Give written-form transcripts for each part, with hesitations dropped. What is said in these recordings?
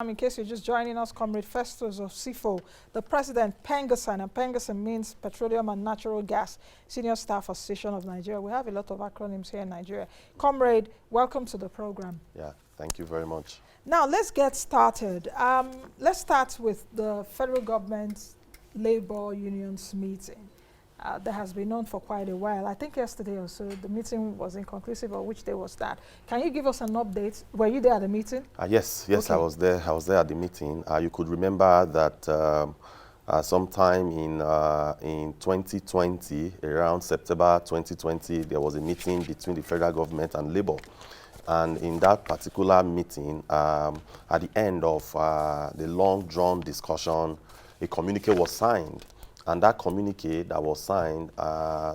In case you're just joining us, Comrade Festus Osifo, the president, PENGASSAN, and PENGASSAN means Petroleum and Natural Gas, Senior Staff Association of Nigeria. We have a lot of acronyms here in Nigeria. Comrade, welcome to the program. Yeah, thank you very much. Now, let's get started. Let's start with the federal government's labor unions meeting. That has been known for quite a while. I think yesterday or so, the meeting was inconclusive. Or which day was that? Can you give us an update? Were you there at the meeting? Yes, Okay. I was there. I was there at the meeting. You could remember that sometime in 2020, around September 2020, there was a meeting between the federal government and Labour. And in that particular meeting, at the end of the long-drawn discussion, a communique was signed. And that communique that was signed,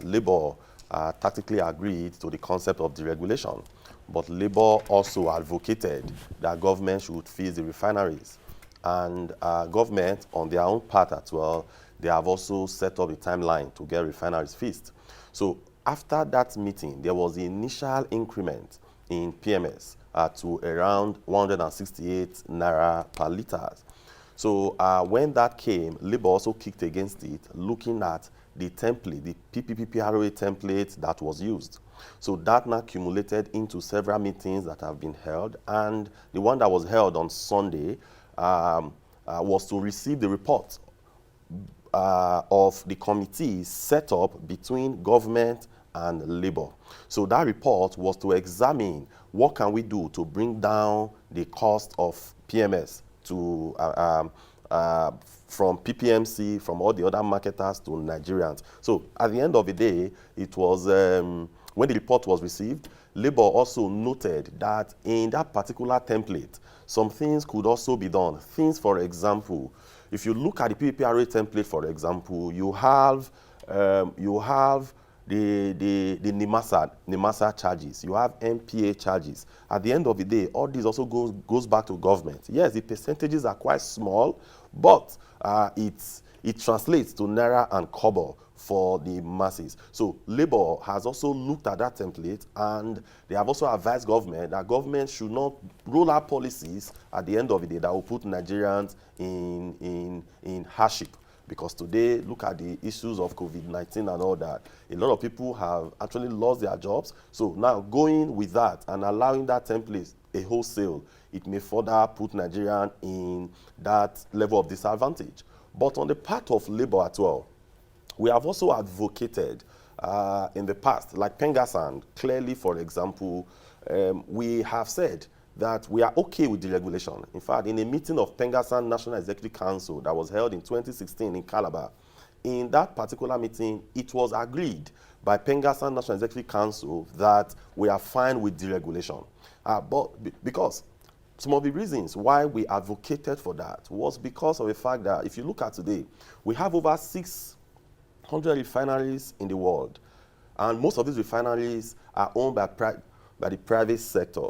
Labour tactically agreed to the concept of deregulation. But Labour also advocated that government should freeze the refineries. And government, on their own part as well, they have also set up a timeline to get refineries fixed. So after that meeting, there was the initial increment in PMS to around 168 naira per litre. So when that came, Labour also kicked against it, looking at the template, the PPPROA template that was used. So that now accumulated into several meetings that have been held, and the one that was held on Sunday was to receive the report of the committee set up between government and Labour. So that report was to examine what can we do to bring down the cost of PMS to from PPMC, from all the other marketers to Nigerians. So at the end of the day, it was when the report was received, Labour also noted that in that particular template, some things could also be done. Things, for example, if you look at the PPRA template, for example, you have the NIMASA charges, you have MPA charges. At the end of the day, all this also goes back to government. Yes, the percentages are quite small, but it translates to naira and kobo for the masses. So Labour has also looked at that template, and they have also advised government that government should not roll out policies at the end of the day that will put Nigerians in hardship. Because today, look at the issues of COVID-19 and all that. A lot of people have actually lost their jobs. So now going with that and allowing that template a wholesale, it may further put Nigerians in that level of disadvantage. But on the part of Labour as well, we have also advocated in the past, like PENGASSAN, clearly, for example, we have said that we are okay with deregulation. In fact, in a meeting of PENGASSAN National Executive Council that was held in 2016 in Calabar, in that particular meeting, it was agreed by PENGASSAN National Executive Council that we are fine with deregulation. But because some of the reasons why we advocated for that was because of the fact that if you look at today, we have over 600 refineries in the world. And most of these refineries are owned by the private sector.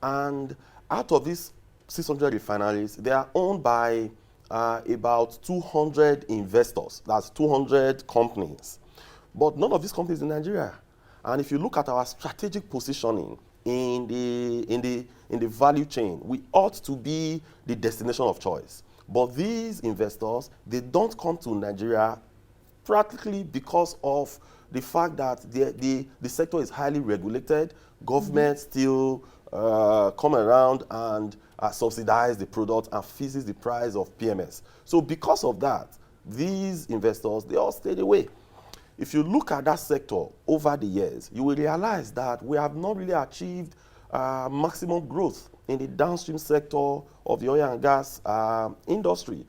And out of these 600 refineries, they are owned by about 200 investors. That's 200 companies. But none of these companies in Nigeria. And if you look at our strategic positioning in the value chain, we ought to be the destination of choice. But these investors, they don't come to Nigeria practically because of the fact that the sector is highly regulated. Government still come around and subsidize the product and freezes the price of PMS. So because of that, these investors, they all stayed away. If you look at that sector over the years, you will realize that we have not really achieved maximum growth in the downstream sector of the oil and gas industry.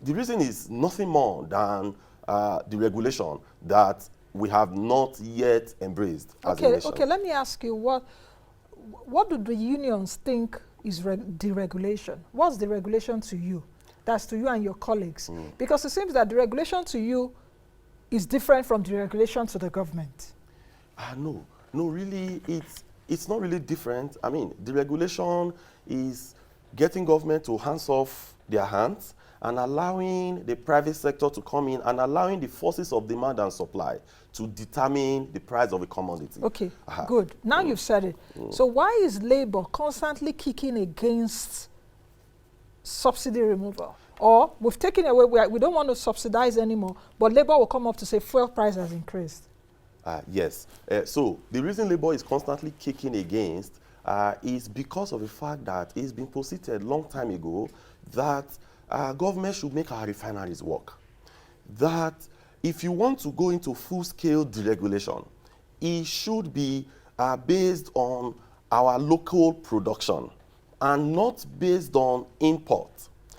The reason is nothing more than the regulation that we have not yet embraced as a nation. Okay, let me ask you, what do the unions think is deregulation? What's deregulation to you? That's to you and your colleagues. Because it seems that deregulation to you is different from deregulation to the government. No, really, it's not really different. I mean, deregulation is getting government to hands off their hands and allowing the private sector to come in and allowing the forces of demand and supply to determine the price of a commodity. Okay, good. Now you've said it. So why is Labour constantly kicking against subsidy removal. Or we've taken away, we don't want to subsidize anymore, but Labour will come up to say fuel price has increased. Yes. So the reason Labour is constantly kicking against is because of the fact that it's been posited long time ago that government should make our refineries work. That if you want to go into full-scale deregulation, it should be based on our local production and not based on import.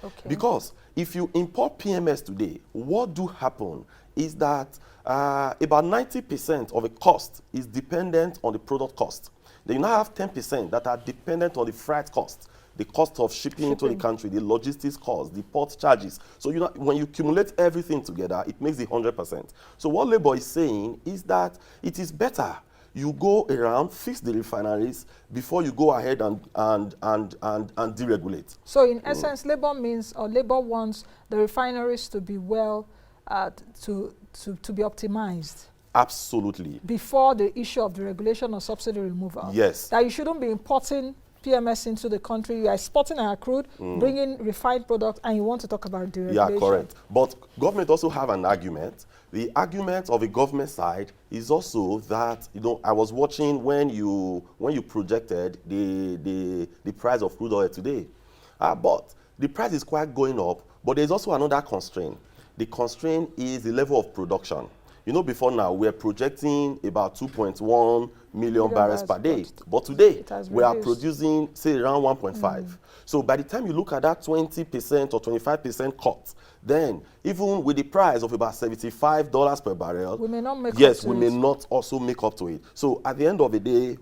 Okay. Because if you import PMS today, what do happen is that about 90% of the cost is dependent on the product cost. Then you now have 10% that are dependent on the freight cost, the cost of shipping into the country, the logistics cost, the port charges. So you know, when you accumulate everything together, it makes it 100%. So what Labour is saying is that it is better you go around, fix the refineries before you go ahead and deregulate. So in essence, Labour means, or Labour wants the refineries to be well, to be optimized. Absolutely. Before the issue of the regulation or subsidy removal. Yes. That you shouldn't be importing PMS into the country. You are exporting our crude, bringing refined products, and you want to talk about deregulation. Yeah, correct. But government also have an argument. The argument of the government side is also that, you know, I was watching when you projected the price of crude oil today. But the price is quite going up, but there's also another constraint. The constraint is the level of production. You know, before now, we're projecting about 2.1 million barrels per day. But today, we are producing, say, around 1.5. So by the time you look at that 20% or 25% cut, then even with the price of about $75 per barrel, we may not make yes, up to we it. may not also make up to it. So at the end of the day,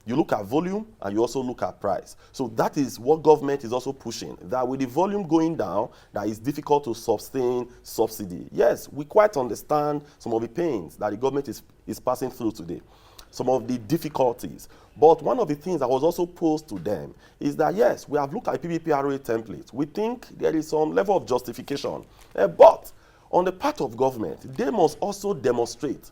you look at volume and you also look at price. So that is what government is also pushing, that with the volume going down, that it's difficult to sustain subsidy. Yes, we quite understand some of the pains that the government is passing through today, some of the difficulties. But one of the things that was also posed to them is that, yes, we have looked at the PPPRA template. We think there is some level of justification. But on the part of government, they must also demonstrate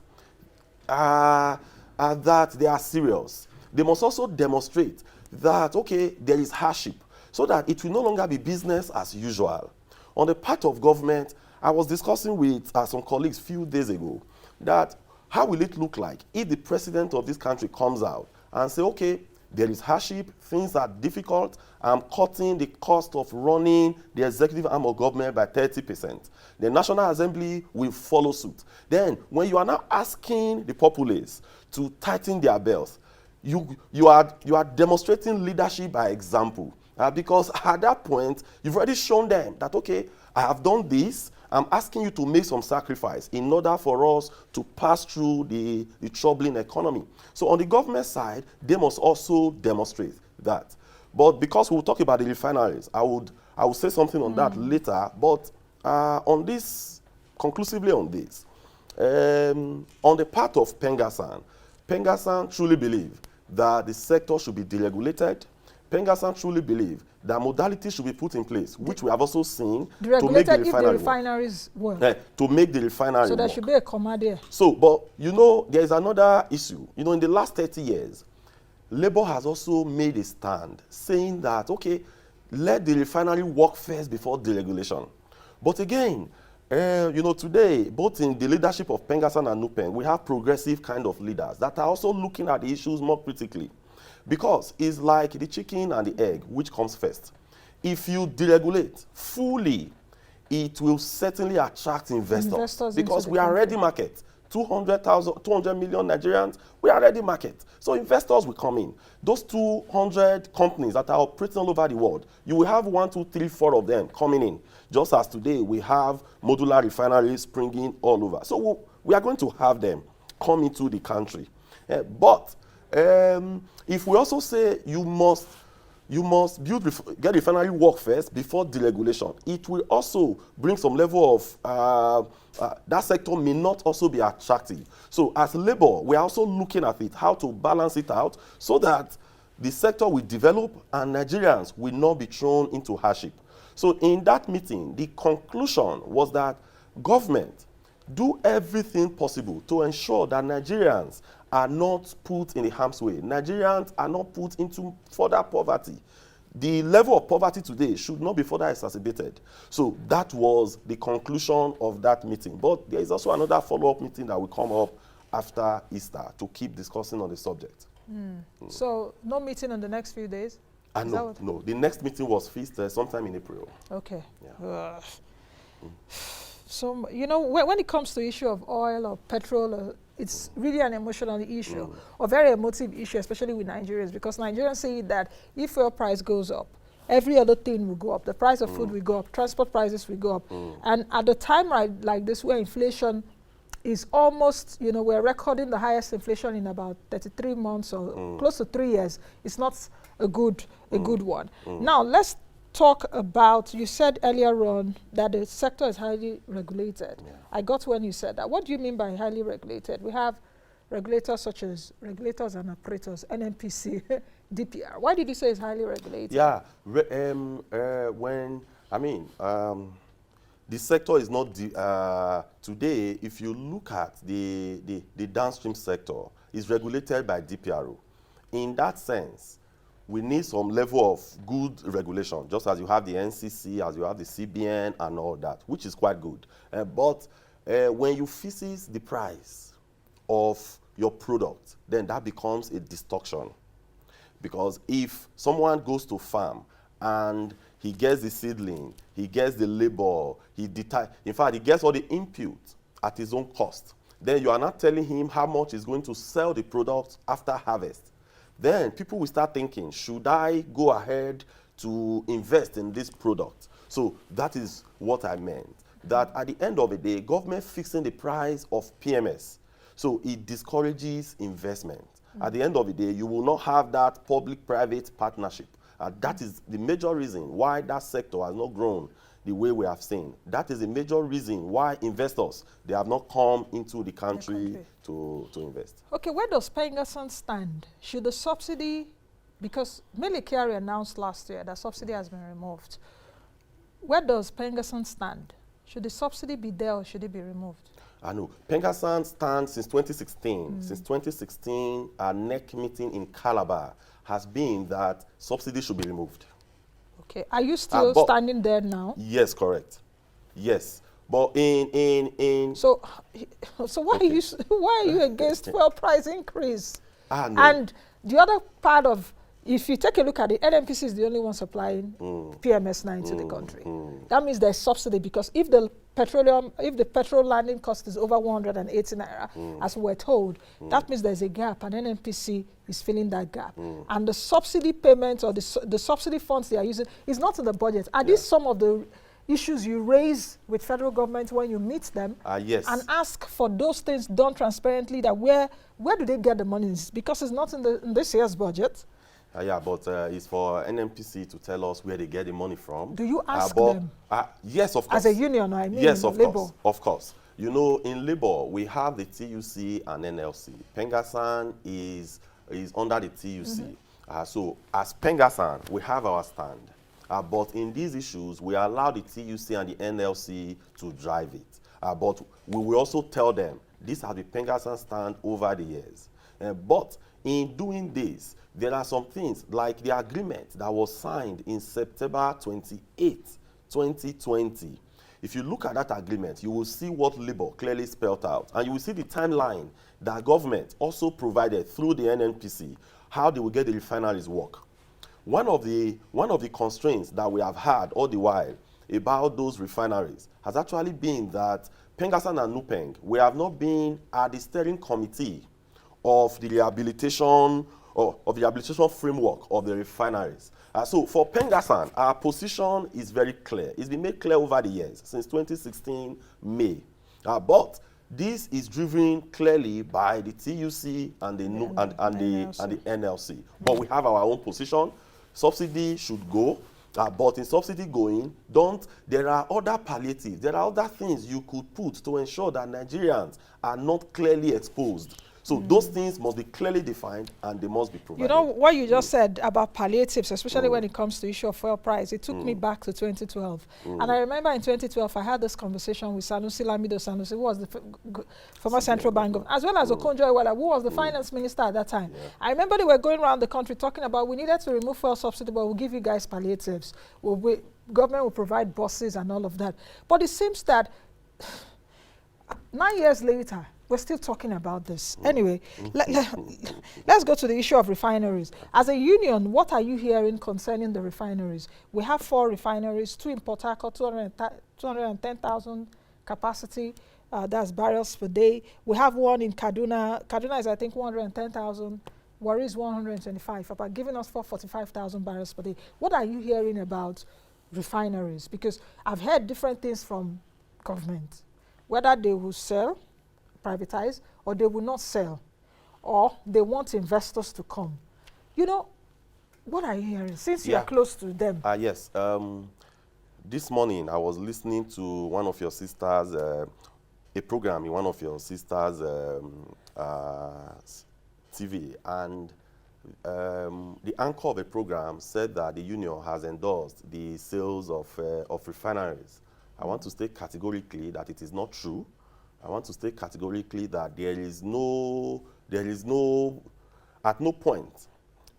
that they are serious. They must also demonstrate that, okay, there is hardship, so that it will no longer be business as usual. On the part of government, I was discussing with some colleagues a few days ago that how will it look like if the president of this country comes out and say, okay, there is hardship, things are difficult, I'm cutting the cost of running the executive arm of government by 30%. The National Assembly will follow suit. Then, when you are now asking the populace to tighten their belts, you are demonstrating leadership by example. Because at that point, you've already shown them that, okay, I have done this, I'm asking you to make some sacrifice in order for us to pass through the troubling economy. So on the government side, they must also demonstrate that. But because we'll talk about the refineries, I will say something on that later. But on this, conclusively on this, on the part of PENGASSAN truly believe that the sector should be deregulated. PENGASSAN truly believe that modalities should be put in place, which we have also seen to make the refineries work. To make the refinery So there work. should be a comma there. So, but you know, there is another issue. You know, in the last 30 years, Labour has also made a stand saying that, okay, let the refinery work first before deregulation. But again, you know, today, both in the leadership of PENGASSAN and NUPEN, we have progressive kind of leaders that are also looking at the issues more critically. Because it's like the chicken and the egg, which comes first. If you deregulate fully, it will certainly attract investors because we are ready market. 200 million Nigerians, we are ready market. So investors will come in. Those 200 companies that are operating all over the world, you will have 1, 2, 3, 4 of them coming in. Just as today we have modular refineries springing all over. So we are going to have them come into the country. But if we also say you must get refinery work first before deregulation, it will also bring some level of that sector may not also be attractive. So as Labour, we are also looking at it, how to balance it out so that the sector will develop and Nigerians will not be thrown into hardship. So in that meeting, the conclusion was that government do everything possible to ensure that Nigerians are not put in the harm's way. Nigerians are not put into further poverty. the level of poverty today should not be further exacerbated. So that was the conclusion of that meeting. But there is also another follow-up meeting that will come up after Easter to keep discussing on the subject. So no meeting in the next few days? No. The next meeting was fixed sometime in April. Okay. Yeah. So, you know, when it comes to the issue of oil or petrol, it's really an emotional issue, or very emotive issue, especially with Nigerians, because Nigerians say that if oil price goes up, every other thing will go up. The price of food will go up, transport prices will go up. And at the time like this, where inflation is almost, you know, we're recording the highest inflation in about 33 months or close to 3 years, it's not a good one. Now, let's talk about, you said earlier on that the sector is highly regulated. Yeah. I got when you said that. What do you mean by highly regulated? We have regulators such as regulators and operators, NNPC, DPR. Why did you say it's highly regulated? Yeah, the sector is not, today, if you look at the downstream sector, is regulated by DPRO. In that sense, we need some level of good regulation, just as you have the NCC, as you have the CBN and all that, which is quite good. But when you fix the price of your product, then that becomes a distortion. Because if someone goes to farm and he gets the seedling, he gets the labor, in fact, he gets all the input at his own cost, then you are not telling him how much he's going to sell the product after harvest. Then people will start thinking, should I go ahead to invest in this product? So that is what I meant. That at the end of the day, government fixing the price of PMS, so it discourages investment. At the end of the day, you will not have that public-private partnership. That is the major reason why that sector has not grown the way we have seen. That is the major reason why investors, they have not come into the country to invest. Okay, where does PENGASSAN stand? Should the subsidy, because Mele Kyari announced last year that subsidy has been removed. Where does PENGASSAN stand? Should the subsidy be there or should it be removed? I know. PENGASSAN stands since 2016. Since 2016, our NEC meeting in Calabar has been that subsidy should be removed. Okay. Are you still standing there now? Yes, correct. Yes. But So why are you against fuel price increase? No. And the other part of, if you take a look at it, NNPC is the only one supplying PMS9 to the country. That means there's subsidy, because if the petrol landing cost is over 180 naira, as we're told, that means there's a gap, and NNPC is filling that gap. And the subsidy payments or the subsidy funds they are using is not in the budget. Are these some of the issues you raise with federal government when you meet them? Yes. And ask for those things done transparently, that where do they get the money? Because it's not in this year's budget. Yeah, but it's for NNPC to tell us where they get the money from. Do you ask them? Yes, of course. As a union, I mean, yes, of labor. course, of course. You know, in labor, we have the TUC and NLC. PENGASSAN is under the TUC. So as PENGASSAN, we have our stand. But in these issues, we allow the TUC and the NLC to drive it. But we will also tell them, this has been PENGASSAN stand over the years. But in doing this, there are some things like the agreement that was signed in September 28, 2020. If you look at that agreement, you will see what labor clearly spelled out. And you will see the timeline that government also provided through the NNPC, how they will get the refineries work. One of the constraints that we have had all the while about those refineries has actually been that PENGASSAN and NUPENG, we have not been at the steering committee of the rehabilitation framework of the refineries. So for PENGASSAN, our position is very clear. It's been made clear over the years, since 2016 May. But this is driven clearly by the TUC and the NLC. But we have our own position. Subsidy should go. But in subsidy going, there are other palliatives, there are other things you could put to ensure that Nigerians are not clearly exposed. So those things must be clearly defined and they must be provided. You know, what you just said about palliatives, especially when it comes to issue of fuel price, it took me back to 2012. And I remember in 2012, I had this conversation with Sanusi Lamido Sanusi, who was the former central bank governor, as well as Okonjo Iweala, who was the finance minister at that time. Yeah. I remember they were going around the country talking about, we needed to remove fuel subsidy, but we'll give you guys palliatives. Government will provide buses and all of that. But it seems that 9 years later, we're still talking about this. Anyway, let's go to the issue of refineries. As a union, what are you hearing concerning the refineries? We have 4 refineries, 2 in Port Harcourt, 210,000 capacity, that's barrels per day. We have 1 in Kaduna. Kaduna is, I think, 110,000. Warri is 125, about giving us 445,000 barrels per day. What are you hearing about refineries? Because I've heard different things from government, whether they will sell, privatize, or they will not sell, or they want investors to come. You know, what are you hearing, since you are close to them? Yes. This morning, I was listening to one of your sisters, a program in one of your sisters' TV, and the anchor of the program said that the union has endorsed the sales of refineries. I want to state categorically that it is not true. I want to state categorically that there is at no point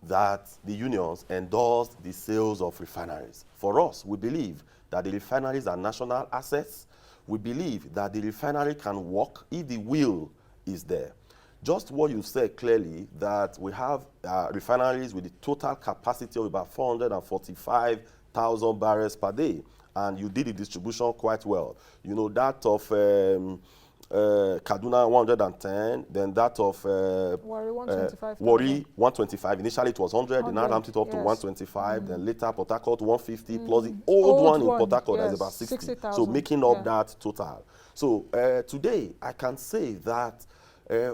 that the unions endorsed the sales of refineries. For us, we believe that the refineries are national assets. We believe that the refinery can work if the will is there. Just what you said clearly, that we have refineries with a total capacity of about 445,000 barrels per day. And you did the distribution quite well. You know, that of Kaduna 110, then that of Warri 125. Warri 125. Initially it was 100, they now ramped it up to 125, then later Port Harcourt 150, plus the old one in Port Harcourt that's about 60. So making up that total. So today I can say that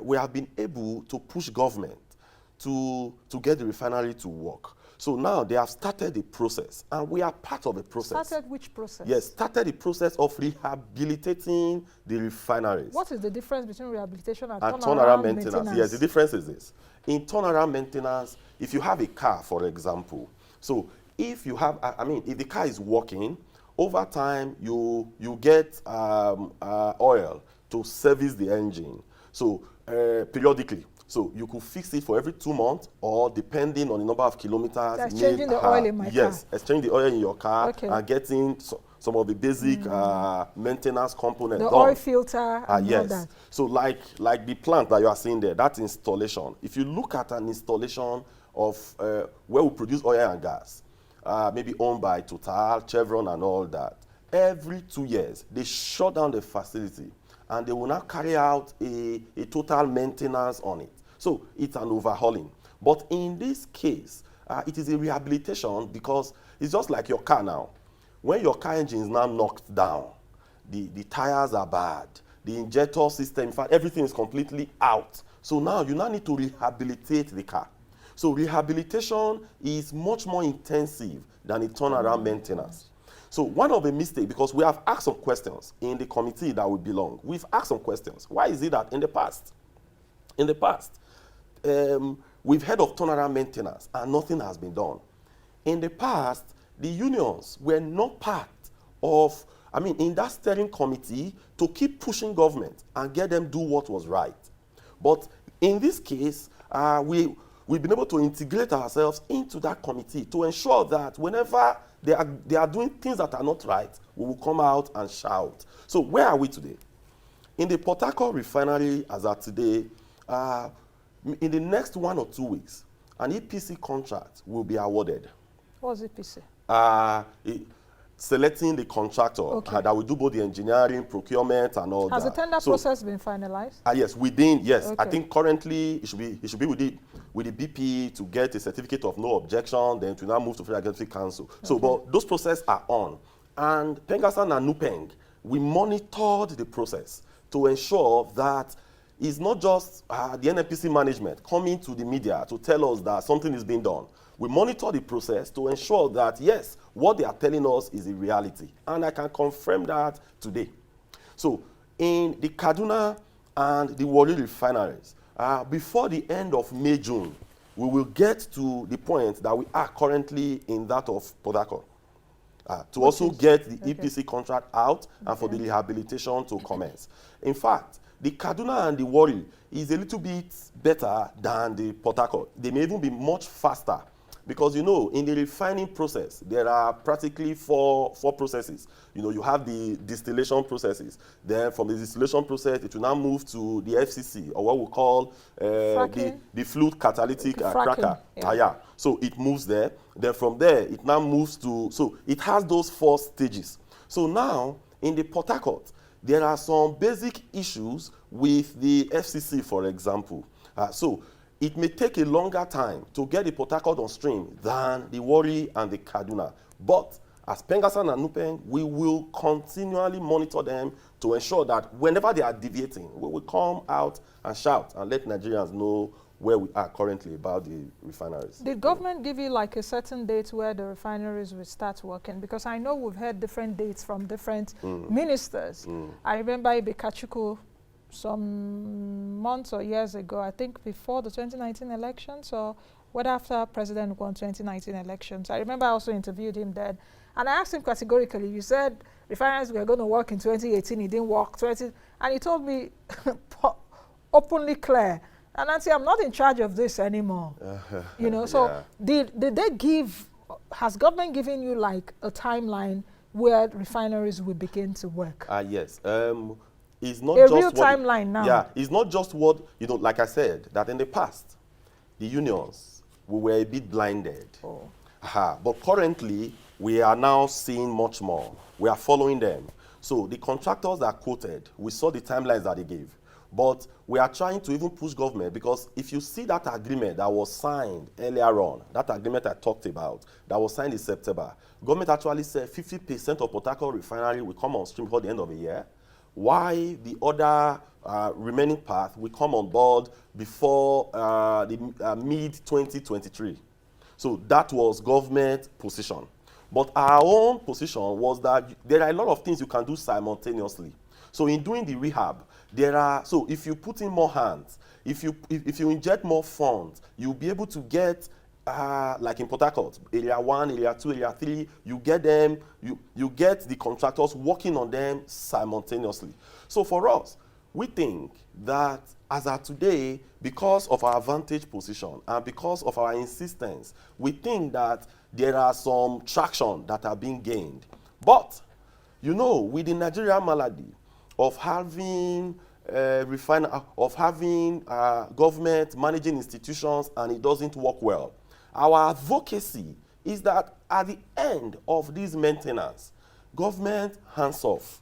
we have been able to push government to get the refinery to work. So now they have started the process, and we are part of the process. Started which process? Yes, started the process of rehabilitating the refineries. What is the difference between rehabilitation and turnaround maintenance? Yes, the difference is this. In turnaround maintenance, if you have a car, for example, so if you have, if the car is working, over time you get oil to service the engine. So periodically. So you could fix it for every 2 months, or depending on the number of kilometers. Exchanging the oil in my car. Yes, exchange the oil in your car and getting some of the basic maintenance components the done. Oil filter and yes. all that. So like the plant that you are seeing there, that installation. If you look at an installation of where we produce oil and gas, maybe owned by Total, Chevron and all that, every 2 years, they shut down the facility and they will now carry out a total maintenance on it. So it's an overhauling. But in this case, it is a rehabilitation, because it's just like your car now. When your car engine is now knocked down, the tires are bad, the injector system, in fact, everything is completely out. So now you now need to rehabilitate the car. So rehabilitation is much more intensive than a turnaround maintenance. So one of the mistakes, because we have asked some questions in the committee that we belong, we've asked some questions. Why is it that in the past, we've heard of turnaround maintenance and nothing has been done? In the past, the unions were not part of, in that steering committee to keep pushing government and get them do what was right. But in this case, we've been able to integrate ourselves into that committee to ensure that whenever they are doing things that are not right, we will come out and shout. So where are we today? In the Port Harcourt refinery, as of today, in the next 1 or 2 weeks, an EPC contract will be awarded. What's EPC? Selecting the contractor that will do both the engineering, procurement, and all that. Has the tender process been finalized? Yes, yes. Okay. I think currently it should be with the BP to get a certificate of no objection, then to now move to Federal Executive Council. So, but those processes are on. And PENGASSAN and NUPENG, we monitored the process to ensure that it's not just the NNPC management coming to the media to tell us that something is being done. We monitor the process to ensure that, yes, what they are telling us is a reality. And I can confirm that today. So in the Kaduna and the Warri refineries, before the end of May, June, we will get to the point that we are currently in that of Port Harcourt. To also get the EPC contract out and for the rehabilitation to commence. In fact, the Kaduna and the Warri is a little bit better than the Port Harcourt. They may even be much faster because, you know, in the refining process, there are practically four processes. You know, you have the distillation processes. Then from the distillation process, it will now move to the FCC, or what we call the fluid catalytic cracker. Yeah. So it moves there. Then from there, it now moves to, so it has those 4 stages. So now, in the Port Harcourt, there are some basic issues with the FCC, for example. So it may take a longer time to get the Port Harcourt on stream than the Warri and the Kaduna. But as PENGASSAN and NUPENG, we will continually monitor them to ensure that whenever they are deviating, we will come out and shout and let Nigerians know where we are currently about the refineries. Did government give you like a certain date where the refineries will start working? Because I know we've heard different dates from different ministers. I remember Ibekachuku some months or years ago, I think before the 2019 elections, or whether after President won 2019 elections. I remember I also interviewed him then, and I asked him categorically, you said refineries were going to work in 2018, it didn't work, and he told me openly clear, and Nancy, I'm not in charge of this anymore. You know, so did they give, has government given you like a timeline where refineries will begin to work? Yes. It's not a just real timeline now. Yeah, it's not just what, you know, like I said, that in the past, the unions, we were a bit blinded. But currently, we are now seeing much more. We are following them. So the contractors are quoted. We saw the timelines that they gave. But we are trying to even push government, because if you see that agreement that was signed earlier on, that agreement I talked about, that was signed in September, government actually said 50% of Port Harcourt refinery will come on stream before the end of the year. Why the other remaining path will come on board before the mid-2023. So that was government position. But our own position was that there are a lot of things you can do simultaneously. So in doing the rehab, there are, so if you put in more hands, if you inject more funds, you'll be able to get, like in Port Harcourt, area 1, area 2, area 3, you get them, you get the contractors working on them simultaneously. So for us, we think that as of today, because of our vantage position and because of our insistence, we think that there are some traction that are being gained. But, you know, with the Nigerian malady of having government managing institutions and it doesn't work well, our advocacy is that at the end of this maintenance, government hands off.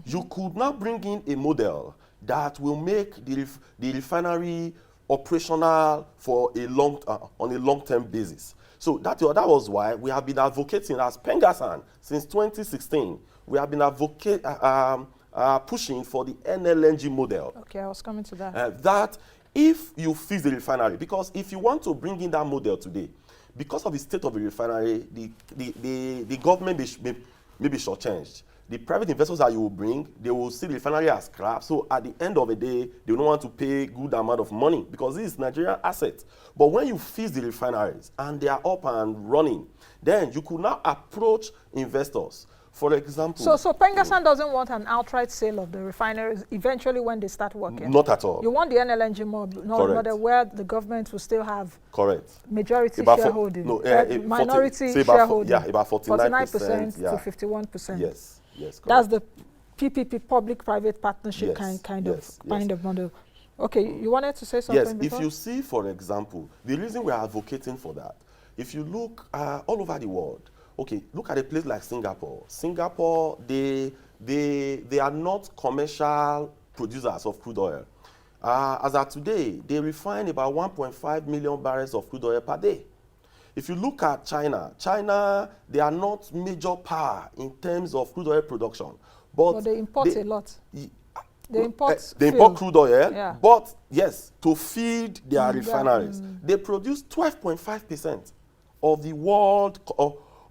You could now bring in a model that will make the refinery operational for a on a long-term basis. So that was why we have been advocating as PENGASSAN since 2016. We have been pushing for the NLNG model. Okay, I was coming to that. That if you fix the refinery, because if you want to bring in that model today, because of the state of the refinery, the government may be shortchanged. The private investors that you will bring, they will see the refinery as scrap. So at the end of the day, they don't want to pay good amount of money because this is Nigerian asset. But when you fix the refineries and they are up and running, then you could now approach investors. For example, so PENGASSAN doesn't want an outright sale of the refineries eventually when they start working? Not at all. You want the NLNG model where the government will still have majority shareholding, minority shareholding, about 49% to 51%. Yes, yes. That's the PPP, public-private partnership kind of model. Okay, you wanted to say something before? If you see, for example, the reason we are advocating for that, if you look all over the world, okay, look at a place like Singapore. Singapore, they are not commercial producers of crude oil. As of today, they refine about 1.5 million barrels of crude oil per day. If you look at China, they are not major power in terms of crude oil production. But they import a lot. They import crude oil, but yes, to feed their refineries. They produce 12.5% of the world,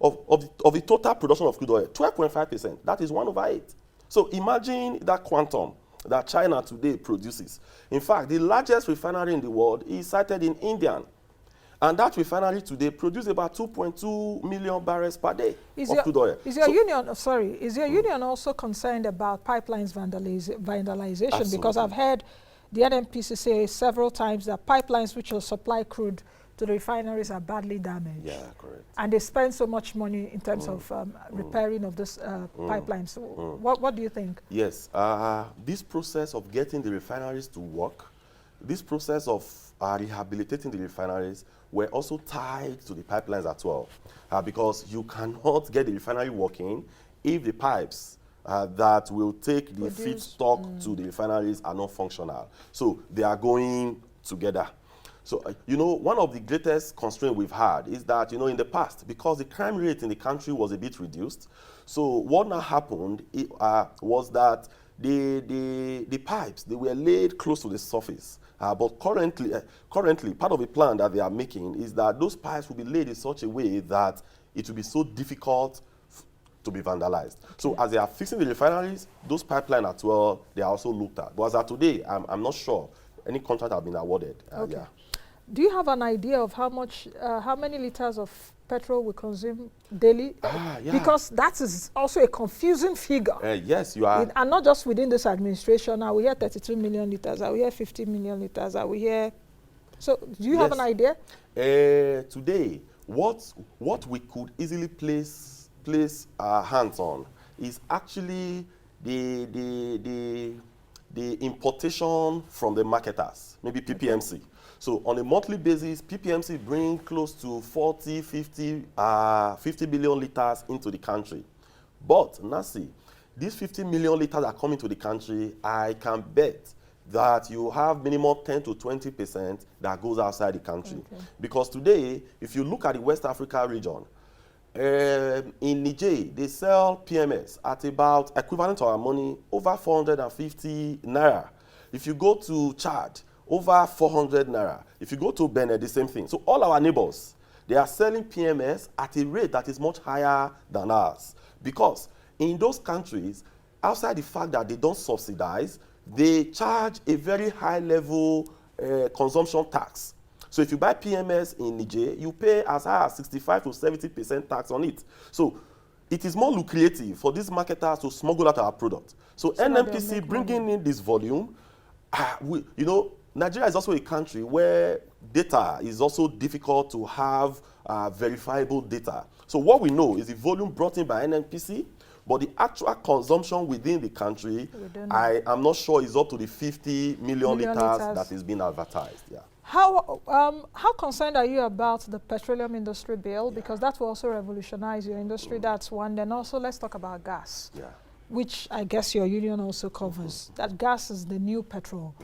of the total production of crude oil, 12.5%. That is 1/8. So imagine that quantum. that China today produces. In fact, the largest refinery in the world is sited in India. And that refinery today produces about 2.2 million barrels per day of crude oil. Is your union also concerned about pipelines vandalization? Absolutely. Because I've heard the NNPC say several times that pipelines which will supply crude to the refineries are badly damaged. Yeah, correct. And they spend so much money in terms of repairing of this pipelines. What do you think? Yes, this process of getting the refineries to work, this process of rehabilitating the refineries were also tied to the pipelines as well. Because you cannot get the refinery working if the pipes that will take the feedstock to the refineries are not functional. So they are going together. So, one of the greatest constraints we've had is that, in the past, because the crime rate in the country was a bit reduced, so what now happened was that the pipes, they were laid close to the surface. But currently, part of the plan that they are making is that those pipes will be laid in such a way that it will be so difficult to be vandalized. Okay. So as they are fixing the refineries, those pipelines as well, they are also looked at. But as of today, I'm not sure any contract have been awarded. Okay. Yeah. Do you have an idea of how many liters of petrol we consume daily? Yeah. Because that is also a confusing figure. Yes, you are. And not just within this administration. Now we hear 32 million liters. Are we hear 50 million liters? Are we hear? So do you have an idea? Today, what we could easily place our hands on is actually the importation from the marketers, maybe PPMC. Okay. So on a monthly basis, PPMC bring close to 50 billion liters into the country. But, Nnaji, these 50 million liters are coming to the country, I can bet that you have minimum 10 to 20% that goes outside the country. Okay. Because today, if you look at the West Africa region, in Nnaji, they sell PMS at about equivalent to our money over 450 naira. If you go to Chad, over 400 naira. If you go to Benin, the same thing. So all our neighbors, they are selling PMS at a rate that is much higher than ours. Because in those countries, outside the fact that they don't subsidize, they charge a very high level consumption tax. So if you buy PMS in Niger, you pay as high as 65 to 70% tax on it. So it is more lucrative for these marketers to smuggle out our product. So NNPC bringing in this volume, Nigeria is also a country where data is also difficult to have verifiable data. So what we know is the volume brought in by NNPC, but the actual consumption within the country, I am not sure is up to the 50 million liters that is being advertised. Yeah. How concerned are you about the petroleum industry bill? Because that will also revolutionize your industry. That's one. Then also let's talk about gas. Yeah. Which I guess your union also covers. That gas is the new petrol.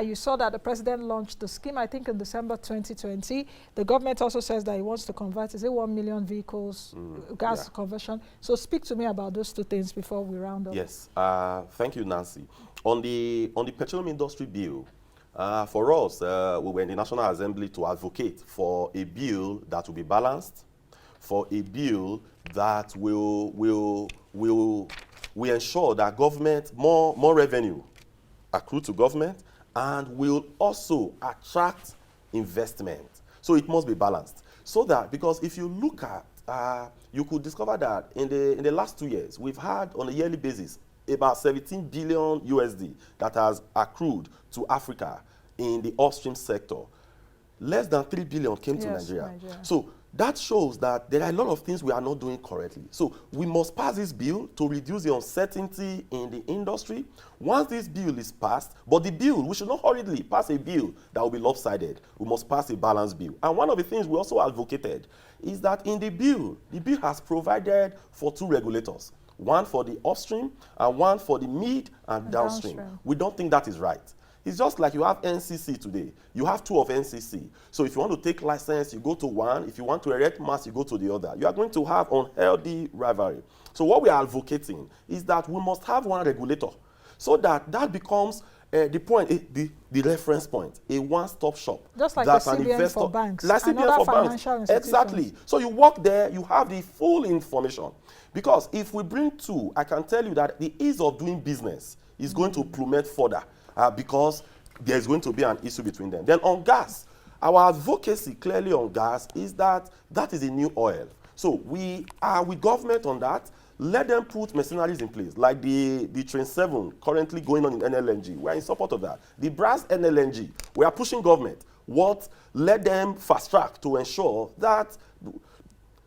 You saw that the president launched the scheme, I think, in December 2020. The government also says that he wants to convert, is it 1 million vehicles, gas conversion? So speak to me about those two things before we round up. Yes, thank you, Nancy. On the petroleum industry bill, for us, we were in the National Assembly to advocate for a bill that will be balanced, for a bill that will ensure that government, more revenue accrue to government, and will also attract investment. So it must be balanced. So that, because if you look at, you could discover that in the last 2 years, we've had on a yearly basis about 17 billion USD that has accrued to Africa in the upstream sector. Less than 3 billion came to Nigeria. So that shows that there are a lot of things we are not doing correctly. So we must pass this bill to reduce the uncertainty in the industry. Once this bill is passed, but the bill, we should not hurriedly pass a bill that will be lopsided. We must pass a balanced bill. And one of the things we also advocated is that in the bill has provided for 2 regulators, one for the upstream and one for the mid and downstream. We don't think that is right. It's just like you have NCC today. You have 2 of NCC. So if you want to take license, you go to one. If you want to erect mass, you go to the other. You are going to have unhealthy rivalry. So what we are advocating is that we must have one regulator so that becomes the point, the reference point, a one-stop shop. Just like the CBN for banks, like and CBN other for financial banks. institutions. Exactly. So you walk there, you have the full information. Because if we bring two, I can tell you that the ease of doing business is going to plummet further because there's going to be an issue between them. Then on gas, our advocacy clearly on gas is that that is a new oil. So we are with government on that. Let them put mercenaries in place, like the Train 7 currently going on in NLNG. We are in support of that. The brass NLNG, we are pushing government. Let them fast track to ensure that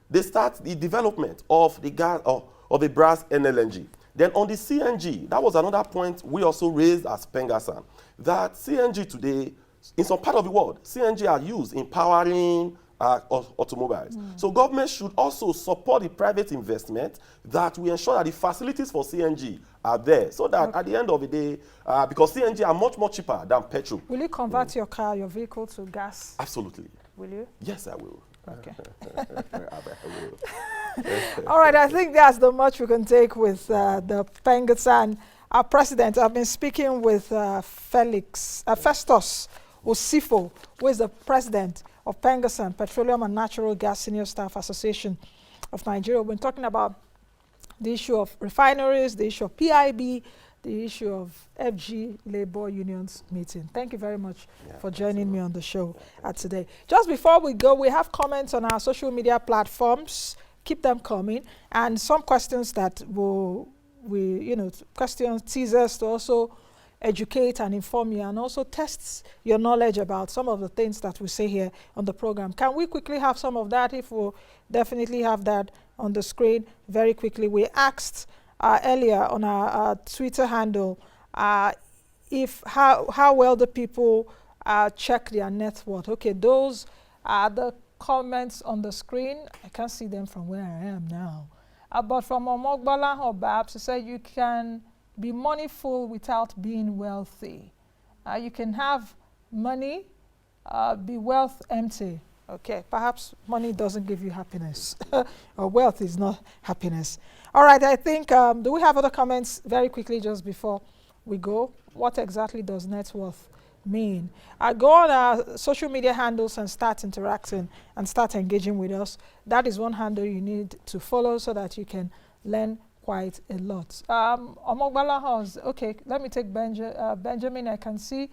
they start the development of the gas of the brass NLNG. Then on the CNG, that was another point we also raised as PENGASSAN, that CNG today, in some part of the world, CNG are used in powering automobiles. So government should also support the private investment that we ensure that the facilities for CNG are there, so that at the end of the day, because CNG are much more cheaper than petrol. Will you convert your vehicle to gas? Absolutely. Will you? Yes, I will. Okay. I will. All right, I think that's the much we can take with the PENGASSAN. Our president, I've been speaking with Festus Osifo, who is the president of PENGASSAN, Petroleum and Natural Gas Senior Staff Association of Nigeria. We've been talking about the issue of refineries, the issue of PIB, the issue of FG labor unions meeting. Thank you very much for joining me on the show today. Just before we go, we have comments on our social media platforms. Keep them coming, and some questions that questions, teasers to also educate and inform you, and also tests your knowledge about some of the things that we say here on the program. Can we quickly have some of that? If we'll definitely have that on the screen very quickly. We asked earlier on our Twitter handle how well the people check their net worth. Okay, those are the comments on the screen. I can't see them from where I am now. But from Omogbala Hobab, she said you can be moneyful without being wealthy. You can have money, be wealth empty. Okay, perhaps money doesn't give you happiness, or wealth is not happiness. All right, I think, do we have other comments very quickly just before we go? What exactly does net worth mean? Go on our social media handles and start interacting and start engaging with us. That is one handle you need to follow so that you can learn quite a lot. Omogbala House, okay, let me take Benjamin. I can see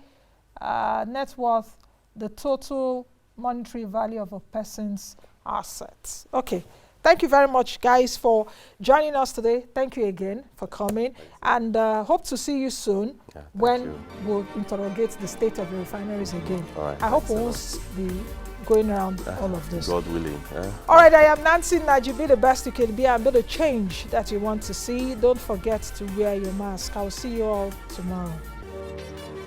net worth, the total monetary value of a person's assets. Okay, thank you very much, guys, for joining us today. Thank you again for coming, and hope to see you soon when we'll interrogate the state of the refineries again. Right, I hope we won't be going around all of this. God willing. All right, I am Nnaji. Be the best you can be and be the change that you want to see. Don't forget to wear your mask. I'll see you all tomorrow.